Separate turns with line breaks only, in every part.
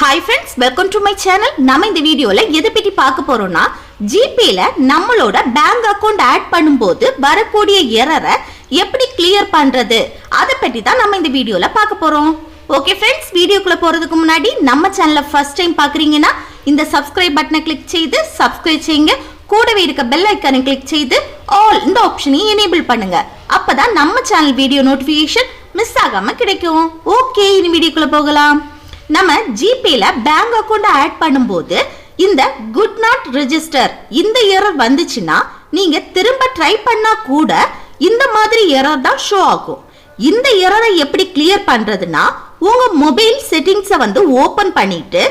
Hi friends, welcome to my channel. நம்ம இந்த வீடியோல எதை பத்தி பார்க்க போறோம்னா ஜிபேல நம்மளோட பேங்க் அக்கவுண்ட் ஆட் பண்ணும்போது வரக்கூடிய எரரை எப்படி கிளியர் பண்றது அத பத்தி தான் நம்ம இந்த வீடியோல பார்க்க போறோம். ஓகே फ्रेंड्स, வீடியோக்குள்ள போறதுக்கு முன்னாடி நம்ம சேனலை ஃபர்ஸ்ட் டைம் பார்க்கறீங்கன்னா இந்த சப்ஸ்கிரைப் பட்டனை கிளிக் செய்து சப்ஸ்கிரைப் செய்யுங்க. கூடவே இருக்க பெல் ஐகானை கிளிக் செய்து ஆல் இந்த ஆப்ஷனை எனேபிள் பண்ணுங்க. அப்பதான் நம்ம சேனல் வீடியோ நோட்டிஃபிகேஷன் மிஸ் ஆகாம கிடைக்கும். ஓகே, இந்த வீடியோக்குள்ள போகலாம். நம்ம ஜிபேல பேங்க் அக்கவுண்ட் ஆட் பண்ணும்போது இந்த குட் நாட் ரெஜிஸ்டர் இந்த எரர் வந்துச்சுன்னா நீங்க திரும்ப ட்ரை பண்ணா கூட இந்த மாதிரி எரர் தான் ஷோ ஆகும். இந்த எரரை எப்படி கிளியர் பண்றதுன்னா உங்க மொபைல் செட்டிங்ஸை வந்து ஓபன் பண்ணிட்டு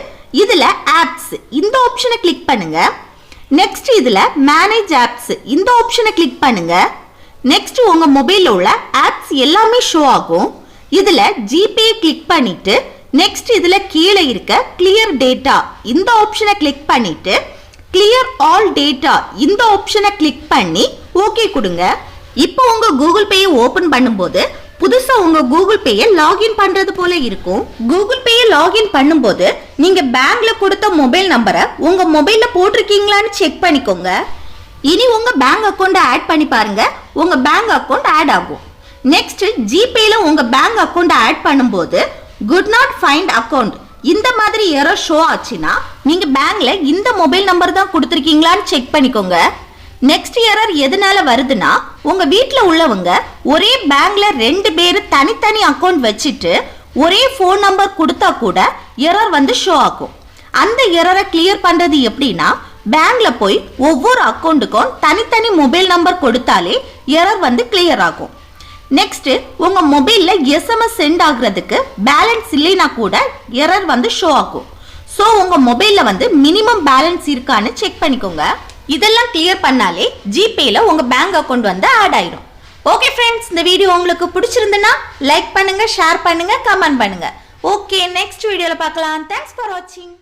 இதுல ஆப்ஸ் இந்த ஆப்ஷனை கிளிக் பண்ணுங்க. நெக்ஸ்ட் இதுல மேனேஜ் ஆப்ஸ் இந்த ஆப்ஷனை கிளிக் பண்ணுங்க. நெக்ஸ்ட் உங்க மொபைல்ல உள்ள ஆப்ஸ் எல்லாமே ஷோ ஆகும். இதுல ஜிபே கிளிக் பண்ணிட்டு நெக்ஸ்ட் இதுல கீழே இருக்க கிளியர் டேட்டா இந்த ஆப்ஷனை கிளிக் பண்ணிட்டு கிளியர் ஆல் டேட்டா இந்த ஆப்ஷனை கிளிக் பண்ணி ஓகே கொடுங்க. இப்போ உங்க கூகுள் பேயை ஓபன் பண்ணும்போது புதுசா உங்க கூகுள் பேயை லாகின் பண்றது போல இருக்கும். கூகுள் பேயை லாகின் பண்ணும்போது நீங்க பேங்க்ல கொடுத்த மொபைல் நம்பரை உங்க மொபைல்ல போட்டிருக்கீங்களான்னு செக் பண்ணிக்கோங்க. இனி உங்க பேங்க் அக்கவுண்ட் ஆட் பண்ணி பாருங்க, உங்க பேங்க் அக்கவுண்ட் ஆட் ஆகும். நெக்ஸ்ட் ஜிபேல உங்க பேங்க் அக்கவுண்ட் ஆட் பண்ணும்போது குட் நாட் ஃபைண்ட் அக்கவுண்ட் இந்த மாதிரி எரர் ஷோ ஆச்சுன்னா நீங்க பேங்க்ல இந்த மொபைல் நம்பர் தான் கொடுத்துருக்கீங்களான்னு செக் பண்ணிக்கோங்க. நெக்ஸ்ட் எரர் எதனால வருதுன்னா உங்க வீட்ல உள்ளவங்க ஒரே பேங்க்ல ரெண்டு பேர் தனித்தனி அக்கவுண்ட் வச்சுட்டு ஒரே ஃபோன் நம்பர் கொடுத்தா கூட எரர் வந்து ஷோ ஆகும். அந்த எரரை கிளியர் பண்றது எப்படின்னா பேங்க்ல போய் ஒவ்வொரு அக்கவுண்ட்டுக்கும் தனித்தனி மொபைல் நம்பர் கொடுத்தாலே எரர் வந்து கிளியர் ஆகும். நெக்ஸ்ட் உங்க மொபைல்ல எஸ்எம்எஸ் சென்ட் ஆகுறதுக்கு பேலன்ஸ் இல்லைனா கூட எரர் வந்து ஷோ ஆகும். சோ உங்க மொபைல்ல வந்து மினிமம் பேலன்ஸ் இருக்கான்னு செக் பண்ணிக்கோங்க. இதெல்லாம் கிளியர் பண்ணாலே ஜிபேல உங்க பேங்க் அக்கவுண்ட் வந்து ஆட் ஆயிடும். ஓகே ஃப்ரெண்ட்ஸ், இந்த வீடியோ உங்களுக்கு பிடிச்சிருந்ததுன்னா லைக் பண்ணுங்க, ஷேர் பண்ணுங்க, கமெண்ட் பண்ணுங்க. ஓகே, நெக்ஸ்ட் வீடியோல பார்க்கலாம். தேங்க்ஸ் ஃபார் வாட்சிங்.